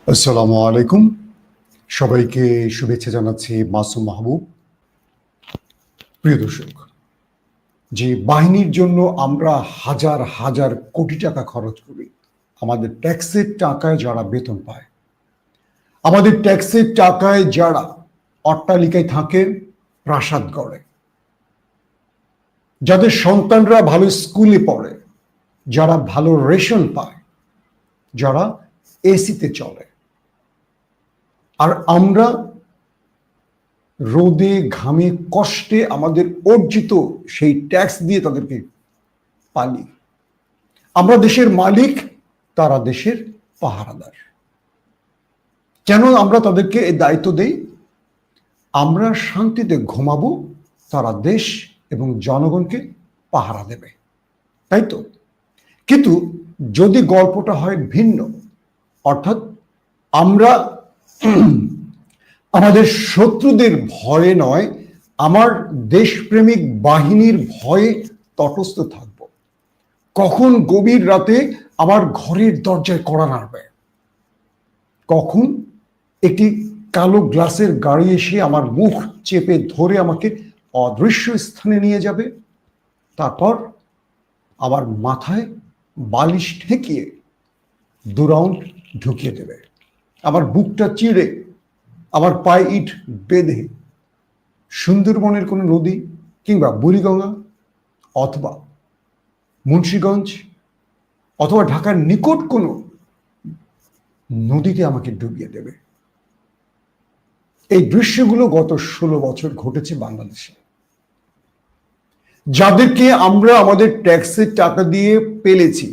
আসসালামু আলাইকুম। সবাইকে শুভেচ্ছা জানাচ্ছি মাসুম মাহবুব। প্রিয় দর্শক, যে বাহিনীর জন্য আমরা হাজার হাজার কোটি টাকা খরচ করি, আমাদের ট্যাক্সের টাকায় যারা বেতন পায়, আমাদের ট্যাক্সের টাকায় যারা অট্টালিকায় থাকে, প্রাসাদ গড়ে, যাদের সন্তানরা ভালো স্কুলে পড়ে, যারা ভালো রেশন পায়, যারা এসিতে চলে, আর আমরা রোদে ঘামে কষ্টে আমাদের অর্জিত সেই ট্যাক্স দিয়ে তাদেরকে পালি। আমরা দেশের মালিক, তারা দেশের পাহারাদার। কেন আমরা তাদেরকে এই দায়িত্ব দেই? আমরা শান্তিতে ঘুমাবো, তারা দেশ এবং জনগণকে পাহারা দেবে, তাই তো? কিন্তু যদি গল্পটা হয় ভিন্ন, অর্থাৎ আমরা আমাদের শত্রুদের ভয়ে নয়, আমার দেশপ্রেমিক বাহিনীর ভয়ে তটস্থ থাকব, কখন গভীর রাতে আমার ঘরের দরজায় কড়া নাড়বে, কখন একটি কালো গ্লাসের গাড়ি এসে আমার মুখ চেপে ধরে আমাকে অদৃশ্য স্থানে নিয়ে যাবে, তারপর আমার মাথায় বালিশ ঠেকিয়ে 2 রাউন্ড ঢুকিয়ে দেবে, আমার বুকটা চিড়ে আমার পায়ে ইট বেঁধে সুন্দরবনের কোনো নদী কিংবা বুড়িগঙ্গা অথবা মুন্সিগঞ্জ অথবা ঢাকার নিকট কোনো নদীতে আমাকে ডুবিয়ে দেবে। এই দৃশ্যগুলো গত 16 বছর ঘটেছে বাংলাদেশে। যাদেরকে আমরা আমাদের ট্যাক্সের টাকা দিয়ে পেলেছি,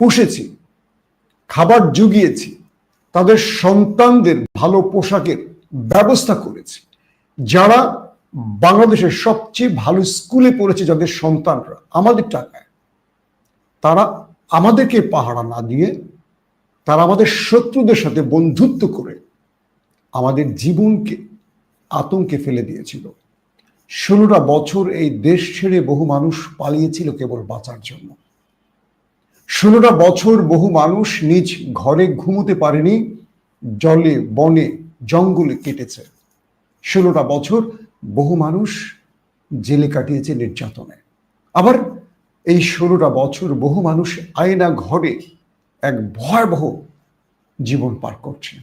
পুষেছি, খাবার জুগিয়েছি, তাদের সন্তানদের ভালো পোশাকের ব্যবস্থা করেছি, যারা বাংলাদেশের সবচেয়ে ভালো স্কুলে পড়েছে, যাদের সন্তানরা আমাদের টাকায়, তারা আমাদেরকে পাহারা না দিয়ে তারা আমাদের শত্রুদের সাথে বন্ধুত্ব করে আমাদের জীবনকে আতঙ্কে ফেলে দিয়েছিল। 16টা বছর এই দেশ ছেড়ে বহু মানুষ পালিয়েছিল কেবল বাঁচার জন্য। 16টা বছর বহু মানুষ নিজ ঘরে ঘুমোতে পারেনি, জলে বনে জঙ্গলে কেটেছে। 16টা বছর বহু মানুষ জেলে কাটিয়েছে নির্যাতনে। আবার এই 16টা বছর বহু মানুষ আয়না ঘরে এক ভয়াবহ জীবন পার করছে।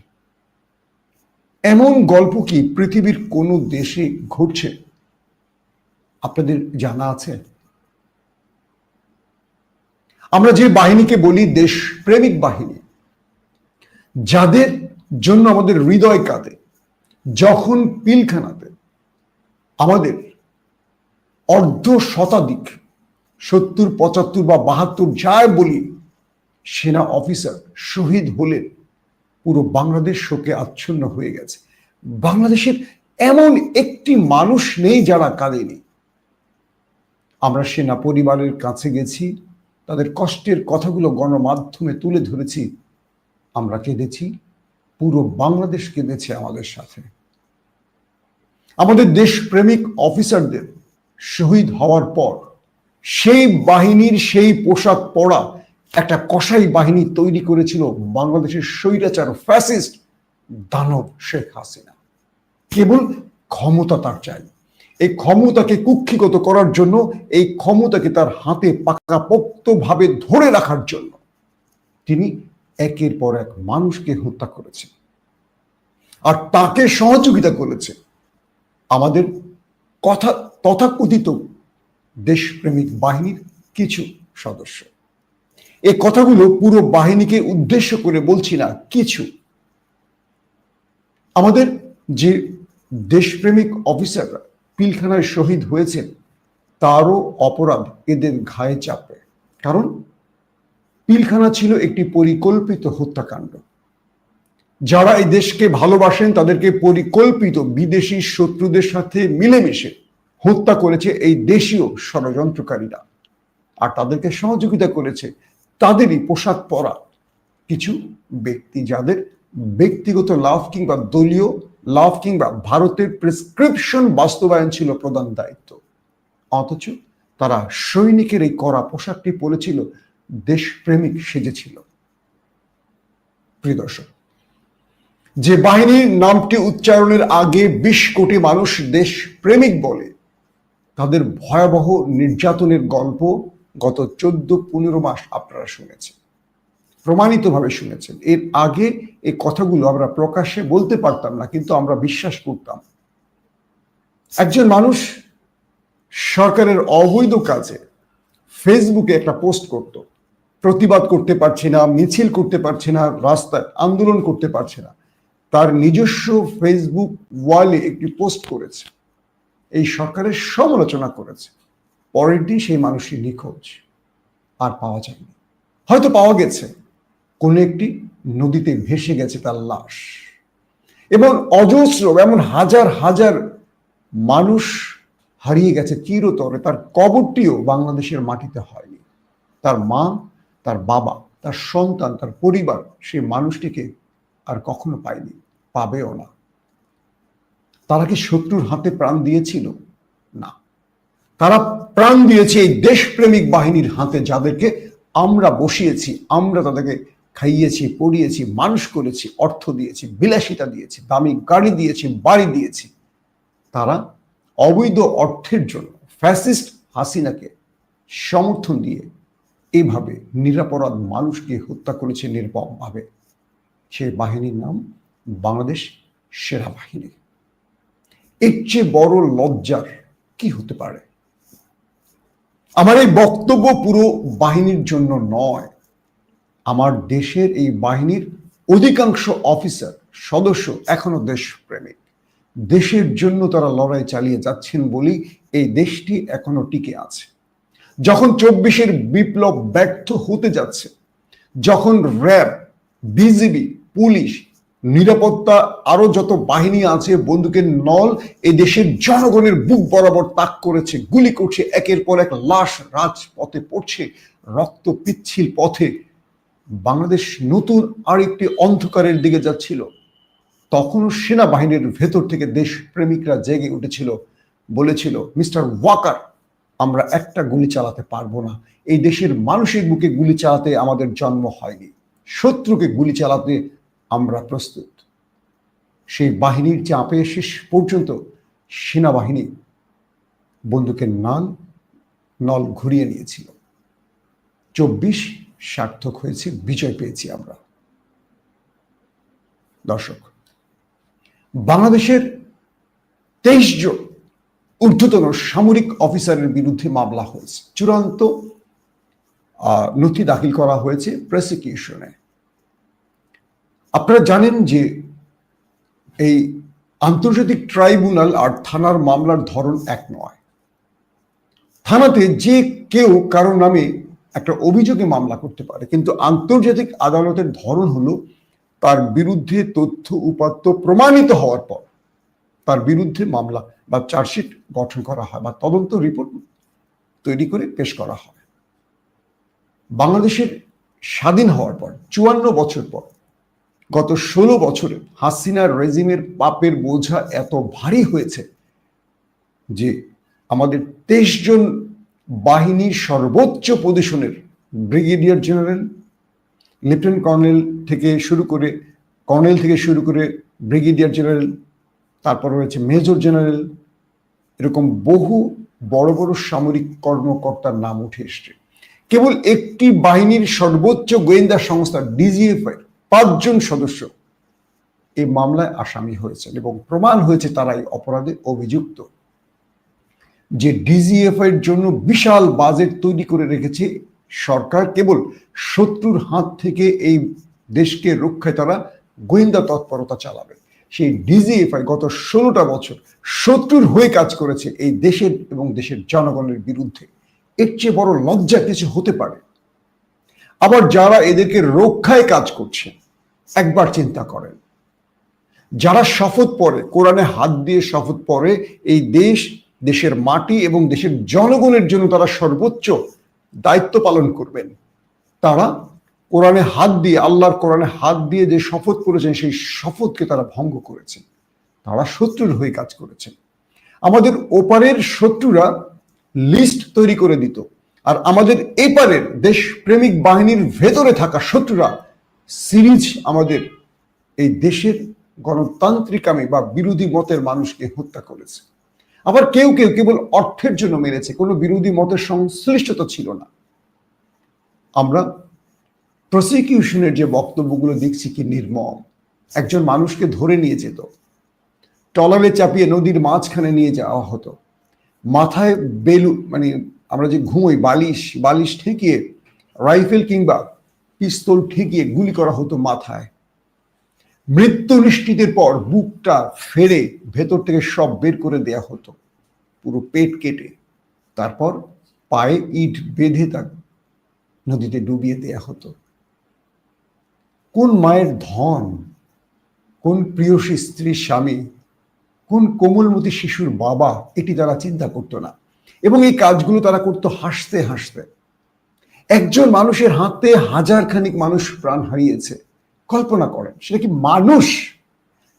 এমন গল্প কি পৃথিবীর কোনো দেশে ঘটছে? আপনাদের জানা আছে? আমরা যে বাহিনীকে বলি দেশপ্রেমিক বাহিনী, যাদের জন্য আমাদের হৃদয় কাঁদে, যখন পিলখানাতে আমাদের অর্ধ শতাধিক 70, 75 বা 72 যাই বলি সেনা অফিসার শহীদ হলেন, পুরো বাংলাদেশ শোকে আচ্ছন্ন হয়ে গেছে। বাংলাদেশের এমন একটি মানুষ নেই যারা কাঁদেনি। আমরা সেনা পরিবারের কাছে গেছি, তাদের কষ্টের কথাগুলো গণমাধ্যমে তুলে ধরেছি, আমরা কেঁদেছি, পুরো বাংলাদেশ কেঁদেছে আমাদের সাথে। আমাদের দেশপ্রেমিক অফিসারদের শহীদ হওয়ার পর সেই বাহিনীর সেই পোশাক পরা একটা কসাই বাহিনী তৈরি করেছিল বাংলাদেশের স্বৈরাচার ফ্যাসিস্ট দানব শেখ হাসিনা। কেবল ক্ষমতা তার চাই, এই ক্ষমতাকে কুক্ষিগত করার জন্য, এই ক্ষমতাকে তার হাতে পাকাপোক্তভাবে ধরে রাখার জন্য তিনি একের পর এক মানুষকে হত্যা করেছেন। আর তাকে সহযোগিতা করেছে আমাদের তথাকথিত দেশপ্রেমিক বাহিনীর কিছু সদস্য। এই কথাগুলো পুরো বাহিনীকে উদ্দেশ্য করে বলছি না, কিছু আমাদের যে দেশপ্রেমিক অফিসাররা পিলখানায় শহীদ হয়েছেন, তারও অপরাধ এদের ঘায়ে চাপে। কারণ পিলখানা ছিল একটি পরিকল্পিত হত্যাকাণ্ড। যারা এই দেশকে ভালোবাসেন তাদেরকে পরিকল্পিত বিদেশি শত্রুদের সাথে মিলেমিশে হত্যা করেছে এই দেশীয় ষড়যন্ত্রকারীরা, আর তাদেরকে সহযোগিতা করেছে তাদেরই পোশাক পরা কিছু ব্যক্তি, যাদের ব্যক্তিগত লাভ কিংবা দলীয় লাভ কিংবা ভারতের প্রেসক্রিপশন বাস্তবায়ন ছিল প্রধান দায়িত্ব। অথচ তারা সৈনিকের এই কড়া পোশাকটি পরেছিল, দেশপ্রেমিক সেজেছিল। প্রিয় দর্শক, যে বাহিনীর নামটি উচ্চারণের আগে 20 কোটি মানুষ দেশ প্রেমিক বলে, তাদের ভয়াবহ নির্যাতনের গল্প গত 14-15 মাস আপনারা শুনেছেন, প্রমাণিতভাবে শুনেছেন। এর আগে এই কথাগুলো আমরা প্রকাশ্যে বলতে পারতাম না, কিন্তু আমরা বিশ্বাস করতাম। একজন মানুষ সরকারের অবৈধ কাজে ফেসবুকে একটা পোস্ট করত, প্রতিবাদ করতে পারছে না, মিছিল করতে পারছে না, রাস্তায় আন্দোলন করতে পারছে না, তার নিজস্ব ফেসবুক ওয়ালে একটি পোস্ট করেছে, এই সরকারের সমালোচনা করেছে। পরের দিন সেই মানুষটি নিখোঁজ, আর পাওয়া যায়নি। হয়তো পাওয়া গেছে, কোন একটি নদীতে ভেসে গেছে তার লাশ। এবং অজস্র, এমন হাজার হাজার মানুষ হারিয়ে গেছে চিরতরে, তার কবরটিও বাংলাদেশের মাটিতে হয়নি। তার মা, তার বাবা, তার সন্তান, তার পরিবার সেই মানুষটিকে আর কখনো পায়নি, পাবেও না। তারা কি শত্রুর হাতে প্রাণ দিয়েছিল? না, তারা প্রাণ দিয়েছে এই দেশপ্রেমিক বাহিনীর হাতে, যাদেরকে আমরা বসিয়েছি, আমরা তাদেরকে খাইয়েছি, পড়িয়েছি, মানুষ করেছি, অর্থ দিয়েছি, বিলাসিতা দিয়েছি, দামি গাড়ি দিয়েছি, বাড়ি দিয়েছি। তারা অবৈধ অর্থের জন্য ফ্যাসিস্ট হাসিনাকে সমর্থন দিয়ে এইভাবে নিরপরাধ মানুষকে হত্যা করেছে নির্মমভাবে। সেই বাহিনীর নাম বাংলাদেশ সেনাবাহিনী। এর চেয়ে বড় লজ্জার কি হতে পারে? আমার এই বক্তব্য পুরো বাহিনীর জন্য নয়, আমার দেশের এই বাহিনীর অধিকাংশ অফিসার সদস্য এখনো দেশপ্রেমিক, দেশের জন্য তারা লড়াই চালিয়ে যাচ্ছেন বলেই এই দেশটি এখনো টিকে আছে। যখন 24-এর বিপ্লব ব্যর্থ হতে যাচ্ছে, যখন র্যাব, বিজিবি, পুলিশ, নিরাপত্তা, আরো যত বাহিনী আছে, বন্দুকের নল এই দেশের জনগণের বুক বরাবর তাক করেছে, গুলি করছে, একের পর এক লাশ রাজপথে পড়ছে, রক্ত পিচ্ছিল পথে বাংলাদেশ নতুন আরেকটি অন্ধকারের দিকে যাচ্ছিল, তখনও সেনাবাহিনীর ভেতর থেকে দেশপ্রেমিকরা জেগে উঠেছিল, বলেছিল, মিস্টার ওয়াকার, আমরা একটা গুলি চালাতে পারবো না, এই দেশের মানুষের বুকে গুলি চালাতে আমাদের জন্ম হয়নি, শত্রুকে গুলি চালাতে আমরা প্রস্তুত। সেই বাহিনীর চাপে শেষ পর্যন্ত সেনাবাহিনী বন্দুকের নল ঘুরিয়ে নিয়েছিল। 24 সার্থক হয়েছে, বিজয় পেয়েছি আমরা। দর্শক, বাংলাদেশের 23 জন ঊর্ধ্বতন সামরিক অফিসারের বিরুদ্ধে মামলা হয়েছে, চূড়ান্ত নথি দাখিল করা হয়েছে প্রসিকিউশনে। আপনারা জানেন যে এই আন্তর্জাতিক ট্রাইব্যুনাল আর থানার মামলার ধরন এক নয়। থানাতে যে কেউ কারো নামে একটা অভিযোগে মামলা করতে পারে, কিন্তু আন্তর্জাতিক আদালতের ধরন হলো তার বিরুদ্ধে তথ্য উপাত্ত প্রমাণিত হওয়ার পর তার বিরুদ্ধে মামলা বা চার্জশিট গঠন করা হয় বা তদন্ত রিপোর্ট তৈরি করে পেশ করা হয়। বাংলাদেশের স্বাধীন হওয়ার পর 54 বছর পর গত 16 বছরে হাসিনার রেজিমের পাপের বোঝা এত ভারী হয়েছে যে আমাদের 23 জন বাহিনীর সর্বোচ্চ পজিশনের ব্রিগেডিয়ার জেনারেল, লেফটেন্যান্ট কর্নেল থেকে শুরু করে ব্রিগেডিয়ার জেনারেল, তারপর রয়েছে মেজর জেনারেল, এরকম বহু বড় বড় সামরিক কর্মকর্তার নাম উঠে এসছে। কেবল একটি বাহিনীর সর্বোচ্চ গোয়েন্দা সংস্থা ডিজিএফআই 5 জন সদস্য এই মামলায় আসামি হয়েছেন এবং প্রমাণ হয়েছে তারা এই অপরাধে অভিযুক্ত। যে ডিজিএফআই এর জন্য বিশাল বাজেট তৈরি করে রেখেছে সরকার, কেবল শত্রুর হাত থেকে এই দেশকে রক্ষায় তারা গোয়েন্দা তৎপরতা চালাবে, সেই ডিজিএফআই গত 16টা বছর শত্রুর হয়ে কাজ করেছে এই দেশের এবং দেশের জনগণের বিরুদ্ধে। এর চেয়ে বড় লজ্জা কিছু হতে পারে? আবার যারা এদেরকে রক্ষায় কাজ করছে, একবার চিন্তা করেন, যারা শপথ পড়ে, কোরআনে হাত দিয়ে শপথ পড়ে এই দেশের মাটি এবং দেশের জনগণের জন্য তারা সর্বোচ্চ দায়িত্ব পালন করবেন, তারা কোরআনে হাত দিয়ে, আল্লাহর কোরআনে হাত দিয়ে যে শপথ করেছেন সেই শপথকে তারা ভঙ্গ করেছেন, তারা শত্রুর হয়ে কাজ করেছেন। আমাদের ওপারের শত্রুরা লিস্ট তৈরি করে দিত, আর আমাদের এপারের দেশপ্রেমিক বাহিনীর ভেতরে থাকা শত্রুরা সিরিজ আমাদের এই দেশের গণতান্ত্রিকামী বা বিরোধী মতের মানুষকে হত্যা করেছে। আবার কেউ কেউ কেবল অর্থের জন্য মেরেছে, কোনো বিরোধী মতের সংশ্লিষ্টতা ছিল না। আমরা প্রসিকিউশনের যে বক্তব্যগুলো দেখছি কি নির্মম। একজন মানুষকে ধরে নিয়ে যেত, ট্রলারে চাপিয়ে নদীর মাঝখানে নিয়ে যাওয়া হতো, মাথায় মানে আমরা যে ঘুমোই বালিশ ঠেকিয়ে, রাইফেল কিংবা পিস্তল ঠেকিয়ে গুলি করা হতো মাথায়। মৃত্যু নিশ্চিতের পর বুকটা ফেড়ে ভেতর থেকে সব বের করে দেয়া হতো, পুরো পেট কেটে। তারপর পায়ে ইট বেঁধে তার নদীতে ডুবিয়ে দেয়া হতো। কোন মায়ের ধন, কোন প্রিয়সী স্ত্রীর স্বামী, কোন কোমলমতি শিশুর বাবা, এটি তারা চিন্তা করতো না। এবং এই কাজগুলো তারা করতো হাসতে হাসতে। একজন মানুষের হাতে হাজার খানিক মানুষ প্রাণ হারিয়েছে। কল্পনা করেন, সেটা কি মানুষ?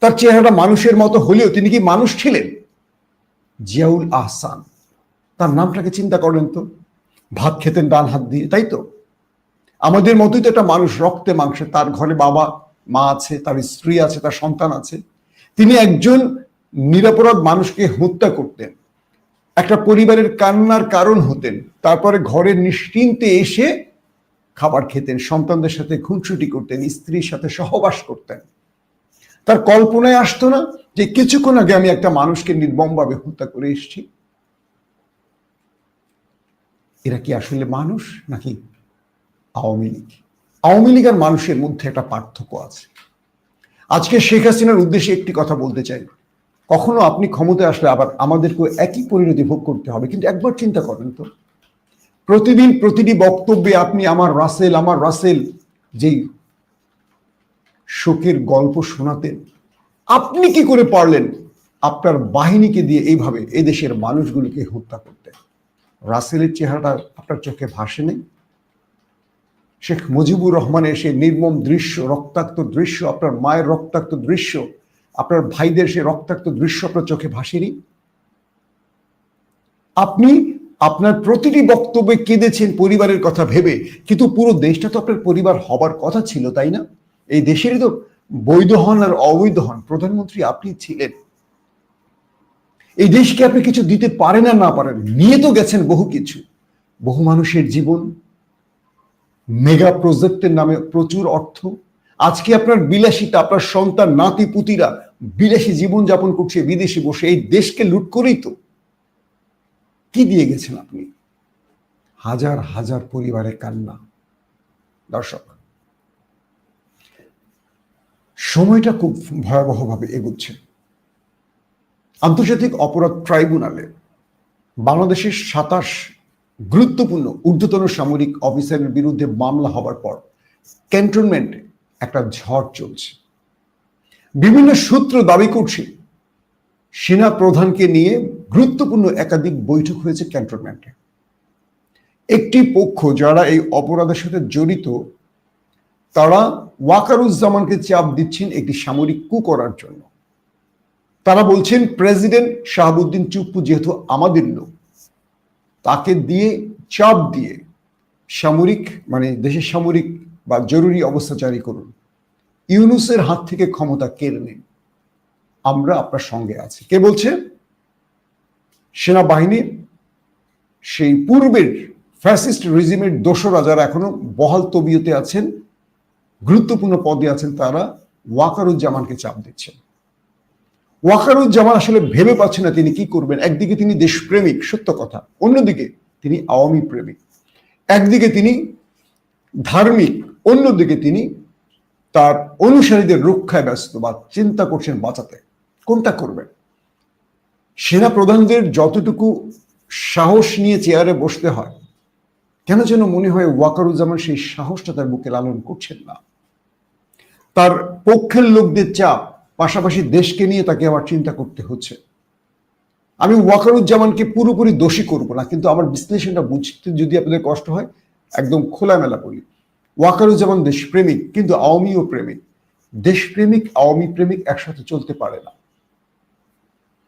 তার চেহারাটা মানুষের মতো হলেও তিনি কি মানুষ ছিলেন? জিয়াউল আহসান, তার নামটাকে চিন্তা করেন তো। ভাত খেতেন ডান হাত দিয়ে, তাই তো? আমাদের মতোই তো একটা মানুষ, রক্তে মাংসে। তার ঘরে বাবা মা আছে, তার স্ত্রী আছে, তার সন্তান আছে। তিনি একজন নিরপরাধ মানুষকে হত্যা করতেন, একটা পরিবারের কান্নার কারণ হতেন, তারপরে ঘরের নিশ্চিন্তে এসে খাবার খেতেন, সন্তানদের সাথে খুনসুটি করতেন, স্ত্রীর সাথে সহবাস করতেন। তার কল্পনায় আসতো না যে কিছুক্ষণ আগে আমি একটা মানুষকে নির্মমভাবে হত্যা করে এসেছি। এরা কি আসলে মানুষ নাকি আওয়ামী লীগ? আওয়ামী লীগ আর মানুষের মধ্যে একটা পার্থক্য আছে। আজকে শেখ হাসিনার উদ্দেশ্যে একটি কথা বলতে চাই। কখনো আপনি ক্ষমতায় আসলে আবার আমাদেরকে একই পরিণতি ভোগ করতে হবে, কিন্তু একবার চিন্তা করেন তো, প্রতিদিন প্রতিটি বক্তব্যে আপনি আমার রাসেল যেই শোকের গল্প শোনাতেন, আপনি কি করে পারলেন আপনার বাহিনীকে দিয়ে এইভাবে এদেশের মানুষগুলোকে হত্যা করতে? রাসেলের চেহারাটা আপনার চোখে ভাসে নেই? শেখ মুজিবুর রহমানের সেই নির্মম দৃশ্য, রক্তাক্ত দৃশ্য, আপনার মায়ের রক্তাক্ত দৃশ্য, আপনার ভাইদের সেই রক্তাক্ত দৃশ্য আপনার চোখে ভাসেনি? আপনি আপনার প্রতিটি বক্তব্যে কেঁদেছেন পরিবারের কথা ভেবে, কিন্তু পুরো দেশটা তো আপনার পরিবার হবার কথা ছিল, তাই না? এই দেশেরই তো বৈধ হন আর অবৈধ হন প্রধানমন্ত্রী আপনি ছিলেন। এই দেশকে আপনি কিছু দিতে পারেন আর না পারেন, নিয়ে তো গেছেন বহু কিছু, বহু মানুষের জীবন, মেগা প্রজেক্টের নামে প্রচুর অর্থ। আজকে আপনার বিলাসিতা, আপনার সন্তান নাতি পুতিরা বিলাসী জীবন যাপন করছে বিদেশে বসে, এই দেশকে লুট করেই তো। কি দিয়ে গেছেন আপনি? হাজার হাজার পরিবারের কান্না। দর্শক, সময়টা খুব ভয়াবহভাবে এগুচ্ছে। আন্তর্জাতিক অপরাধ ট্রাইব্যুনালে বাংলাদেশের 27 গুরুত্বপূর্ণ ঊর্ধ্বতন সামরিক অফিসারের বিরুদ্ধে মামলা হবার পর ক্যান্টনমেন্টে একটা ঝড় চলছে। বিভিন্ন সূত্র দাবি করছে সেনা প্রধানকে নিয়ে গুরুত্বপূর্ণ একাধিক বৈঠক হয়েছে ক্যান্টনমেন্টে। একটি পক্ষ যারা এই অপরাধের সাথে জড়িত, তারা ওয়াকারুজ্জামানকে চাপ দিচ্ছেন একটি সামরিক কূ করার জন্য। তারা বলছেন প্রেসিডেন্ট শাহাবুদ্দিন চুপ্পু যেহেতু আমাদের লোক, তাকে দিয়ে চাপ দিয়ে সামরিক মানে দেশের সামরিক বা জরুরি অবস্থা জারি করুন, ইউনূসের হাত থেকে ক্ষমতা কেড়ে নিন, আমরা আপনার সঙ্গে আছি। কে বলছে? সেনাবাহিনীর সেই পূর্বের ফ্যাসিস্ট রেজিমের দোসরা যারা এখনো বহাল তবিয়তে আছেন, গুরুত্বপূর্ণ পদে আছেন, তারা ওয়াকারুজ্জামানকে চাপ দিচ্ছেন। ওয়াকারুজ্জামান আসলে ভেবে পাচ্ছেন না তিনি কি করবেন। একদিকে তিনি দেশপ্রেমিক, সত্য কথা, অন্যদিকে তিনি আওয়ামী প্রেমিক। একদিকে তিনি ধার্মিক, অন্যদিকে তিনি তার অনুসারীদের রক্ষায় ব্যস্ত বা চিন্তা করছেন বাঁচাতে। কোনটা করবেন? সেনা প্রধানদের যতটুকু সাহস নিয়ে চেয়ারে বসতে হয়, কেন যেন মনে হয় ওয়াকারুজ্জামান সেই সাহসটা তার বুকে লালন করছেন না। তার পক্ষের লোকদের চাপ, পাশাপাশি দেশকে নিয়ে তাকে আবার চিন্তা করতে হচ্ছে। আমি ওয়াকারুজ্জামানকে পুরোপুরি দোষী করব না, কিন্তু আমার বিশ্লেষণটা বুঝতে যদি আপনাদের কষ্ট হয়, একদম খোলামেলা বলি, ওয়াকারুজ্জামান দেশপ্রেমিক, কিন্তু আওয়ামীও প্রেমিক। দেশপ্রেমিক আওয়ামী প্রেমিক একসাথে চলতে পারে না।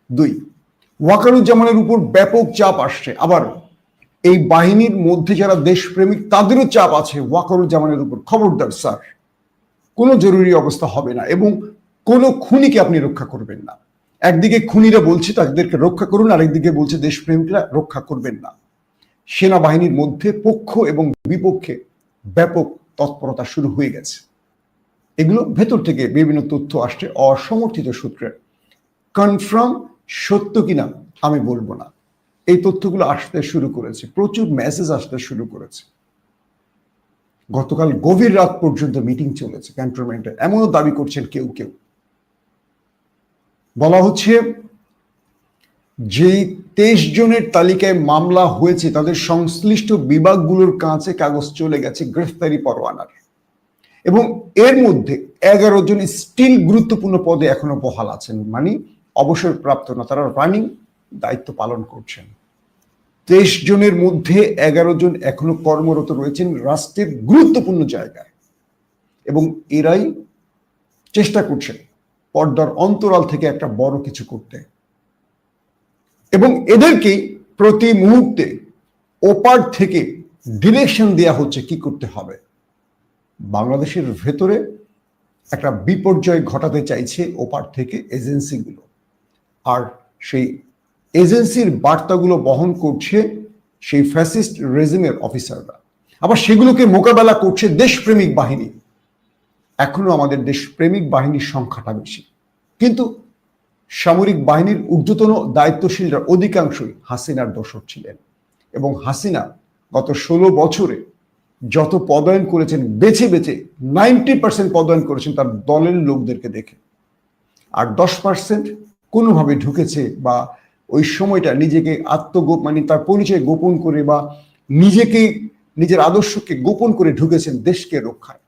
2, ওয়াকারুজ্জামানের উপর ব্যাপক চাপ আসছে। আবার এই বাহিনীর মধ্যে যারা দেশপ্রেমিক তাদেরও চাপ আছে ওয়াকারুজ্জামানের উপর, খবরদার স্যার, কোনো জরুরি অবস্থা হবে না। এবং কোনো খুনিকে আপনি রক্ষা করবেন না। একদিকে খুনিরা বলছে তাদেরকে রক্ষা করুন, আরেকদিকে বলছে দেশপ্রেমিকরা রক্ষা করবেন না। সেনাবাহিনীর মধ্যে পক্ষ এবং বিপক্ষে ব্যাপক তৎপরতা শুরু হয়ে গেছে। এগুলো ভেতর থেকে বিভিন্ন তথ্য আসছে অসমর্থিত সূত্রে, কনফার্ম সত্য কিনা আমি বলবো না। এই তথ্যগুলো আসতে শুরু করেছে, প্রচুর মেসেজ আসতে শুরু করেছে। গতকাল গভীর রাত পর্যন্ত মিটিং চলেছে ক্যান্টনমেন্টে, এমনও দাবি করছেন কেউ কেউ। বলা হচ্ছে যেই 23 জনের তালিকায় মামলা হয়েছে তাদের সংশ্লিষ্ট বিভাগগুলোর কাছে কাগজ চলে গেছে গ্রেফতারি পরোয়ানার, এবং এর মধ্যে 11 জন স্টিল গুরুত্বপূর্ণ পদে এখনো বহাল আছেন, মানে অবসরপ্রাপ্ত না, তারা রানিং দায়িত্ব পালন করছেন। 23 জনের মধ্যে 11 জন এখনো কর্মরত রয়েছেন রাষ্ট্রের গুরুত্বপূর্ণ জায়গায়, এবং এরাই চেষ্টা করছেন পর্দার অন্তরাল থেকে একটা বড় কিছু করতে, এবং এদেরকেই প্রতি মুহূর্তে ওপার থেকে ডিরেকশন দেয়া হচ্ছে কি করতে হবে। বাংলাদেশের ভেতরে একটা বিপর্যয় ঘটাতে চাইছে ওপার থেকে এজেন্সিগুলো, আর সেই এজেন্সির বার্তাগুলো বহন করছে সেই ফ্যাসিস্ট রেজিমের অফিসাররা, আবার সেগুলোকে মোকাবেলা করছে দেশপ্রেমিক বাহিনী। এখনো আমাদের দেশপ্রেমিক বাহিনীর সংখ্যাটা বেশি, কিন্তু সামরিক বাহিনীর ঊর্ধ্বতন দায়িত্বশীলরা অধিকাংশই হাসিনার দোসর ছিলেন, এবং হাসিনা গত 16 বছরে যত পদায়ন করেছেন বেছে বেছে 90% পদায়ন করেছেন তার দলের লোকদেরকে দেখে, আর 10% কোনোভাবে ঢুকেছে বা ওই সময়টা নিজেকে মানে তার পরিচয় গোপন করে বা নিজের আদর্শকে গোপন করে ঢুকেছেন দেশকে রক্ষায়,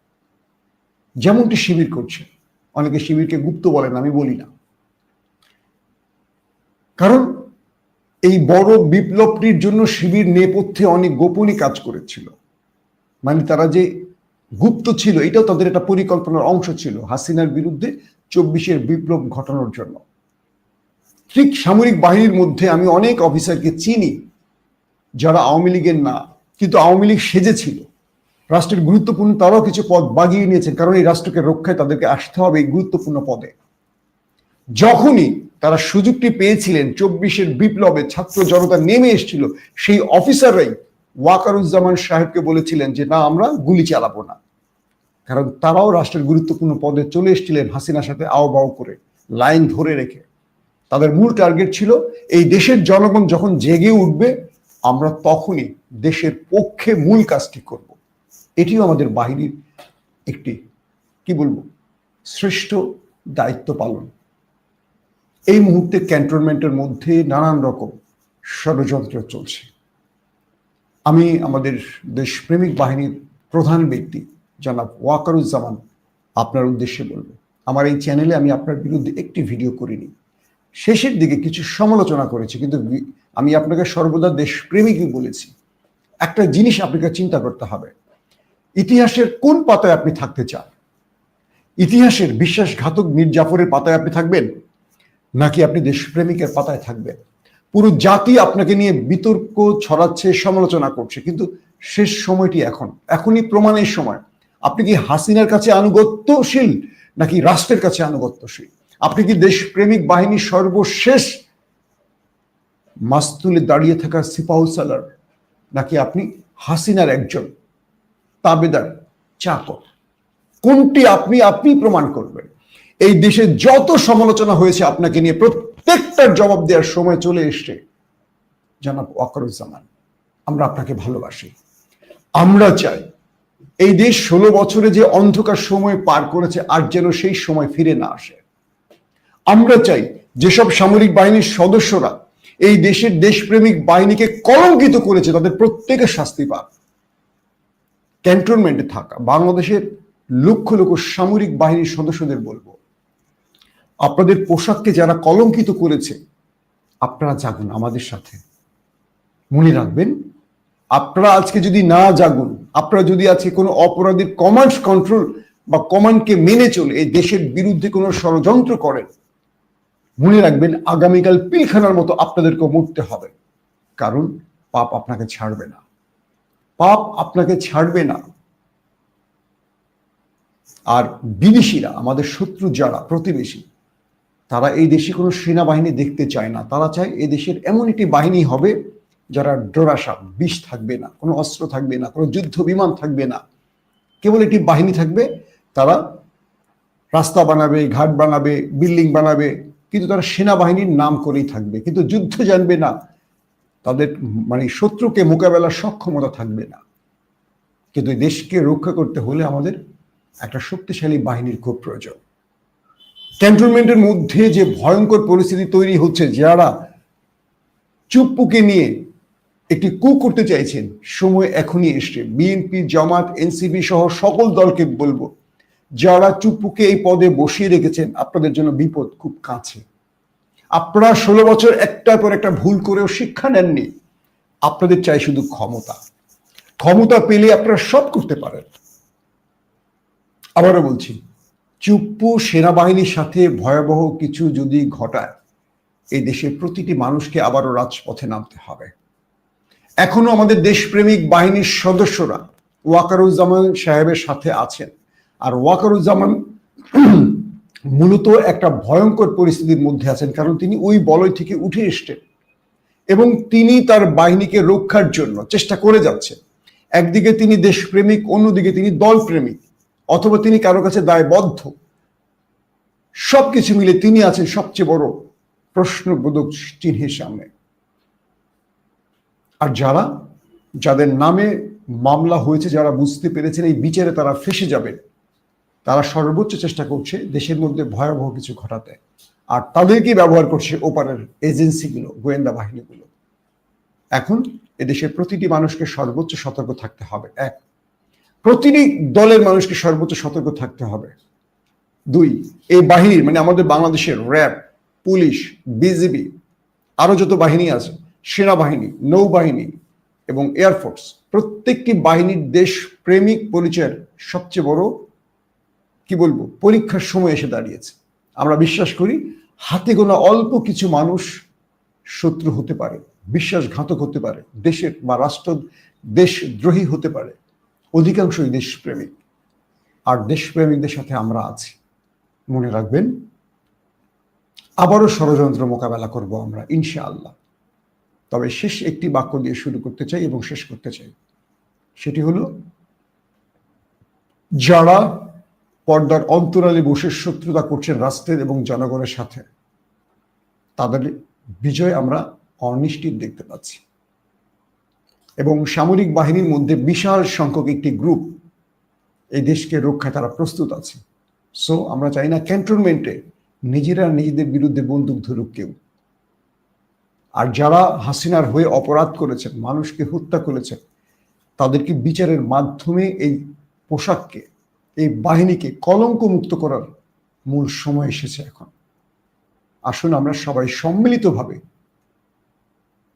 যেমনটি শিবির করছে। অনেকে শিবিরকে গুপ্ত বলেন, আমি বলি না, কারণ এই বড় বিপ্লবটির জন্য শিবির নেপথ্যে অনেক গোপনই কাজ করেছিল, মানে তারা যে গুপ্ত ছিল এটাও তাদের একটা পরিকল্পনার অংশ ছিল হাসিনার বিরুদ্ধে 24-এর বিপ্লব ঘটানোর জন্য। ঠিক সামরিক বাহিনীর মধ্যে আমি অনেক অফিসারকে চিনি যারা আওয়ামী লীগের না, কিন্তু আওয়ামী লীগ সেজেছিল, রাষ্ট্রের গুরুত্বপূর্ণ তারাও কিছু পদ বাগিয়ে নিয়েছেন, কারণ এই রাষ্ট্রকে রক্ষায় তাদেরকে আসতে হবে এই গুরুত্বপূর্ণ পদে। যখনই তারা সুযোগটি পেয়েছিলেন, 24-এর বিপ্লবে ছাত্র জনতা নেমে এসেছিল, সেই অফিসাররাই ওয়াকারুজ্জামান সাহেবকে বলেছিলেন যে না, আমরা গুলি চালাবো না, কারণ তারাও রাষ্ট্রের গুরুত্বপূর্ণ পদে চলে এসেছিলেন হাসিনার সাথে আও করে লাইন ধরে রেখে। তাদের মূল টার্গেট ছিল এই দেশের জনগণ যখন জেগে উঠবে আমরা তখনই দেশের পক্ষে মূল কাজটি করব। এটিও আমাদের বাহিনীর একটি কি বলবো শ্রেষ্ঠ দায়িত্ব পালন। এই মুহূর্তে ক্যান্টনমেন্টের মধ্যে নানান রকম ষড়যন্ত্র চলছে। আমি আমাদের দেশপ্রেমিক বাহিনীর প্রধান ব্যক্তি জনাব ওয়াকারুজ্জামান আপনার উদ্দেশ্যে বলবো, আমার এই চ্যানেলে আমি আপনার বিরুদ্ধে একটি ভিডিও করিনি, শেষের দিকে কিছু সমালোচনা করেছি, কিন্তু আমি আপনাকে সর্বদা দেশপ্রেমিকই বলেছি। একটা জিনিস আপনাকে চিন্তা করতে হবে, ইতিহাসের কোন পাতায় আপনি থাকতে চান? ইতিহাসের বিশ্বাসঘাতক মীর জাফরের পাতায় আপনি থাকবেন, নাকি আপনি দেশপ্রেমিকের পাতায় থাকবেন? পুরো জাতি আপনাকে নিয়ে বিতর্ক ছড়াচ্ছে, সমালোচনা করছে, কিন্তু শেষ সময়টি এখনই প্রমাণের সময়। আপনি কি হাসিনার কাছে আনুগত্যশীল নাকি রাষ্ট্রের কাছে আনুগত্যশীল? আপনি কি দেশপ্রেমিক বাহিনীর সর্বশেষ মাস্তুলে দাঁড়িয়ে থাকা সিপাহসালার, নাকি আপনি হাসিনার একজন তাবেদার চাকর? কোনটি আপনি প্রমাণ করবেন। এই দেশে যত সমালোচনা হয়েছে আপনাকে নিয়ে প্রত্যেকটার জবাব দেওয়ার সময় চলে এসছে জনাব ওয়াকারুজ্জামান। আমরা আপনাকে ভালোবাসি, আমরা চাই এই দেশ 16 বছরে যে অন্ধকার সময় পার করেছে আর যেন সেই সময় ফিরে না আসে। আমরা চাই যেসব সামরিক বাহিনীর সদস্যরা এই দেশের দেশপ্রেমিক বাহিনীকে কলঙ্কিত করেছে তাদের প্রত্যেকের শাস্তি পাক। ক্যান্টনমেন্টে থাকা বাংলাদেশের লক্ষ লক্ষ সামরিক বাহিনীর সদস্যদের বলবো, আপনাদের পোশাককে যারা কলঙ্কিত করেছে আপনারা জাগুন আমাদের সাথে। মনে রাখবেন, আপনারা আজকে যদি না জাগুন, আপনারা যদি আজকে কোনো অপরাধীর কমান্ড কন্ট্রোল বা কমান্ডকে মেনে চলে এই দেশের বিরুদ্ধে কোনো ষড়যন্ত্র করেন, মনে রাখবেন আগামীকাল পিলখানার মতো আপনাদেরকে মরতে হবে, কারণ পাপ আপনাকে ছাড়বে না, পাপ আপনাকে ছাড়বে না। আর বিদেশিরা, আমাদের শত্রু যারা প্রতিবেশী, তারা এই দেশে কোনো সেনাবাহিনী দেখতে চায় না। তারা চায় এই দেশের এমন একটি বাহিনী হবে যারা ডোরাসাপ, বিষ থাকবে না, কোনো অস্ত্র থাকবে না, কোনো যুদ্ধ বিমান থাকবে না, কেবল একটি বাহিনী থাকবে। তারা রাস্তা বানাবে, ঘাট বানাবে, বিল্ডিং বানাবে, কিন্তু তারা সেনাবাহিনীর নাম করেই থাকবে, কিন্তু যুদ্ধ জানবে না, তাদের মানে শত্রুকে মোকাবেলার সক্ষমতা থাকবে না। কিন্তু দেশকে রক্ষা করতে হলে আমাদের একটা শক্তিশালী বাহিনীর খুব প্রয়োজন। ক্যান্টনমেন্টের মধ্যে যে ভয়ঙ্কর পরিস্থিতি তৈরি হচ্ছে, যারা চুপ্পুকে নিয়ে একটি কু করতে চাইছেন, সময় এখনই এসছে। বিএনপি, জামাত, এনসিপি সহ সকল দলকে বলবো, যারা চুপ্পুকে এই পদে বসিয়ে রেখেছেন, আপনাদের জন্য বিপদ খুব কাছে। আপনারা 16 বছর একটার পর একটা ভুল করেও শিক্ষা নেননি। আপনাদের চাই শুধু ক্ষমতা। ক্ষমতা পেলে আপনারা সব করতে পারেন। আবারও বলছি, চুপ্পু সেনাবাহিনীর সাথে ভয়াবহ কিছু যদি ঘটায়, এই দেশের প্রতিটি মানুষকে আবারও রাজপথে নামতে হবে। এখনো আমাদের দেশপ্রেমিক বাহিনীর সদস্যরা ওয়াকারুজ্জামান সাহেবের সাথে আছেন, আর ওয়াকারুজ্জামান মূলত একটা ভয়ঙ্কর পরিস্থিতির মধ্যে আছেন, কারণ তিনি ওই বলয় থেকে উঠে এসছেন এবং তিনি তার বাহিনীকে রক্ষার জন্য চেষ্টা করে যাচ্ছেন। একদিকে তিনি দেশপ্রেমিক, অন্যদিকে তিনি দলপ্রেমিক, অথবা তিনি কারো কাছে দায়বদ্ধ। সবকিছু মিলে তিনি আছেন সবচেয়ে বড় প্রশ্নবোধক চিহ্নের সামনে। আর যাদের নামে মামলা হয়েছে, যারা বুঝতে পেরেছেন এই বিচারে তারা ফেঁসে যাবেন, তারা সর্বোচ্চ চেষ্টা করছে দেশের মধ্যে ভয়াবহ কিছু ঘটাতে, আর তাদেরকে ব্যবহার করছে ওপারের এজেন্সিগুলো, গোয়েন্দা বাহিনীগুলো। এখন এদেশের প্রতিটি মানুষকে সর্বোচ্চ সতর্ক থাকতে হবে। এক, প্রতিটি দলের মানুষকে সর্বোচ্চ সতর্ক থাকতে হবে। দুই, এই বাহিনীর মানে আমাদের বাংলাদেশের র্যাব, পুলিশ, বিজিবি, আরো যত বাহিনী আছে, সেনাবাহিনী, নৌবাহিনী এবং এয়ারফোর্স, প্রত্যেকটি বাহিনীর দেশ প্রেমিক পরিচয়ের সবচেয়ে বড় পরীক্ষার সময় এসে দাঁড়িয়েছে। আমরা বিশ্বাস করি হাতে গোনা অল্প কিছু মানুষ শত্রু হতে পারে, বিশ্বাসঘাতক হতে পারে, দেশের বা রাষ্ট্র দেশদ্রোহী হতে পারে, অধিকাংশই দেশপ্রেমিক। আর দেশপ্রেমিকদের সাথে আমরা আছি। মনে রাখবেন, আবারও ষড়যন্ত্র মোকাবেলা করব আমরা ইনশাআল্লাহ। তবে শেষ একটি বাক্য দিয়ে শুরু করতে চাই এবং শেষ করতে চাই, সেটি হলো, যারা পর্দার অন্তরালে বসে শত্রুতা করছেন রাষ্ট্রের এবং জনগণের সাথে, তাদের বিজয় আমরা অনিশ্চিত দেখতে পাচ্ছি। এবং সামরিক বাহিনীর মধ্যে বিশাল সংখ্যক একটি গ্রুপ এই দেশকে রক্ষায় তারা প্রস্তুত আছে। সো আমরা চাই না ক্যান্টনমেন্টে নিজেরা নিজেদের বিরুদ্ধে বন্দুক ধরুক কেউ। আর যারা হাসিনার হয়ে অপরাধ করেছেন, মানুষকে হত্যা করেছেন, তাদেরকে বিচারের মাধ্যমে এই পোশাককে, এই বাহিনীকে কলঙ্ক মুক্ত করার মূল সময় এসেছে এখন। আসুন আমরা সবাই সম্মিলিতভাবে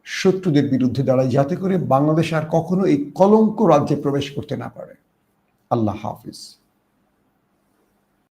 শত্রুদের বিরুদ্ধে দাঁড়াই, যাতে করে বাংলাদেশ আর কখনো এই কলঙ্ক রাজ্যে প্রবেশ করতে না পারে। আল্লাহ হাফিজ।